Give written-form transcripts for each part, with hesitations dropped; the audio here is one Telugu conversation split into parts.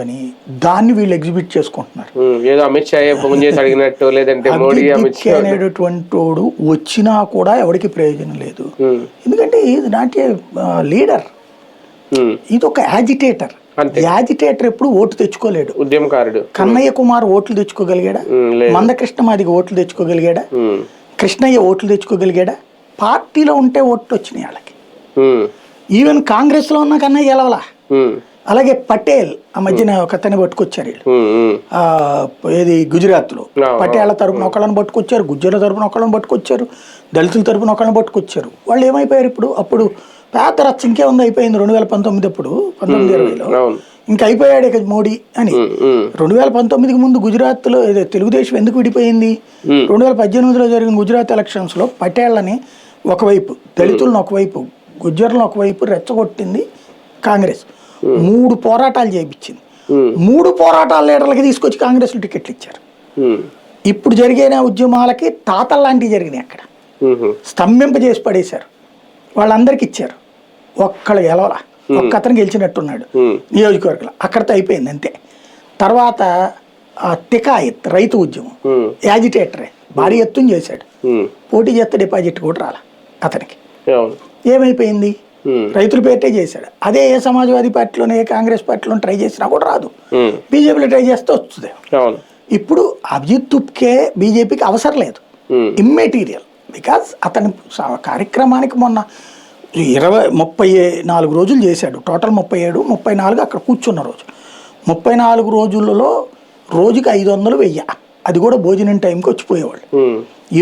అని దాన్ని వీళ్ళు ఎగ్జిబిట్ చేసుకుంటున్నారు. ఏదో అమిత్ షా ఫోన్ చేసి అడిగినట్టు, లేదంటే మోడీ అమిత్ షా అనేటటువంటి వాడు వచ్చినా కూడా ఎవరికి ప్రయోజనం లేదు. ఎందుకంటే ఇది నాట్ ఏ లీడర్, ఇది ఒక యాజిటేటర్. యాజిటేటర్ ఎప్పుడు ఓటు తెచ్చుకోలేడు. ఉద్యమకారుడు. కన్నయ్య కుమార్ ఓట్లు తెచ్చుకోగలిగాడా? మందకృష్ణ మాదిగ ఓట్లు తెచ్చుకోగలిగాడా? కృష్ణయ్య ఓట్లు తెచ్చుకోగలిగాడా? పార్టీలో ఉంటే ఓట్లు వచ్చినాయి వాళ్ళకి. ఈవెన్ కాంగ్రెస్ లో ఉన్న కన్నయ్య గెలవలా. అలాగే పటేల్ ఆ మధ్యన ఒక అతన్ని పట్టుకొచ్చారు వీళ్ళు, ఏది గుజరాత్ లో పటేళ్ల తరపున ఒకళ్ళని పట్టుకొచ్చారు, గుజ్జర్ల తరపున ఒకళ్ళని పట్టుకొచ్చారు, దళితుల తరపున ఒకళ్ళని పట్టుకొచ్చారు. వాళ్ళు ఏమైపోయారు ఇప్పుడు? అప్పుడు పేద రచ్చ ఇంకే ఉంది అయిపోయింది 2019 అప్పుడు 1920లో ఇంకా అయిపోయాడు ఇక మోడీ అని. 2019కి ముందు గుజరాత్ లో తెలుగుదేశం ఎందుకు విడిపోయింది? 2018లో జరిగిన గుజరాత్ ఎలక్షన్స్ లో పటేళ్లని ఒకవైపు, దళితులను ఒకవైపు, గుజ్జర్లను ఒకవైపు రెచ్చగొట్టింది కాంగ్రెస్. 3 పోరాటాలు చేయించింది. 3 పోరాటాల లీడర్లకి తీసుకొచ్చి కాంగ్రెస్ టికెట్లు ఇచ్చారు. ఇప్పుడు జరిగిన ఉద్యమాలకి తాతల లాంటివి జరిగినాయి. అక్కడ స్తంభింపజేసి పడేశారు. వాళ్ళందరికి ఇచ్చారు. ఒక్కళ్ళు గెలవలా, ఒక్క అతను గెలిచినట్టున్నాడు నియోజకవర్గంలో. అక్కడితో అయిపోయింది అంతే. తర్వాత తికాయత్ రైతు ఉద్యమం, యాజిటేటరే భారీ ఎత్తున చేశాడు. పోటీ చేస్తే డిపాజిట్ కూడా రాలా అతనికి. ఏమైపోయింది? రైతుల పేరుటే చేశాడు. అదే ఏ సమాజ్వాదీ పార్టీలోనే, ఏ కాంగ్రెస్ పార్టీలో ట్రై చేసినా కూడా రాదు. బీజేపీలో ట్రై చేస్తే వస్తుంది. ఇప్పుడు అభిజిత్ ఉప్కే బీజేపీకి అవసరం లేదు, ఇమ్మెటీరియల్. బికాజ్ అతని కార్యక్రమానికి మొన్న 34 రోజులు చేశాడు. టోటల్ 37, 34 అక్కడ కూర్చున్న రోజు. 34 రోజులలో రోజుకి 500, 1000, అది కూడా భోజనం టైంకి వచ్చిపోయేవాళ్ళు.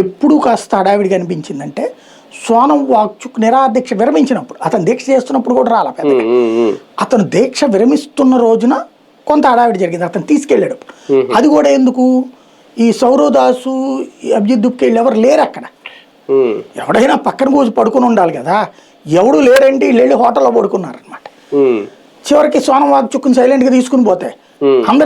ఎప్పుడు కాస్త హడావిడిగా అనిపించిందంటే సోనం వాక్చుక్ నిరాదీక్ష విరమించినప్పుడు, అతను దీక్ష చేస్తున్నప్పుడు కూడా రాలా పెద్దగా. అతను దీక్ష విరమిస్తున్న రోజున కొంత హడావిడి జరిగింది, అతను తీసుకెళ్ళాడు. అది కూడా ఎందుకు? ఈ సౌరదాసు, అభిజిత్ ఉప్కే ఎవరు లేరు అక్కడ. ఎవడైనా పక్కన కూర్చొని పడుకుని ఉండాలి కదా, ఎవడు లేరంటే వీళ్ళు వెళ్ళి హోటల్లో పడుకున్నారనమాట. చివరికి సోనం వాక్చుక్ని సైలెంట్గా తీసుకుని పోతే అందరూ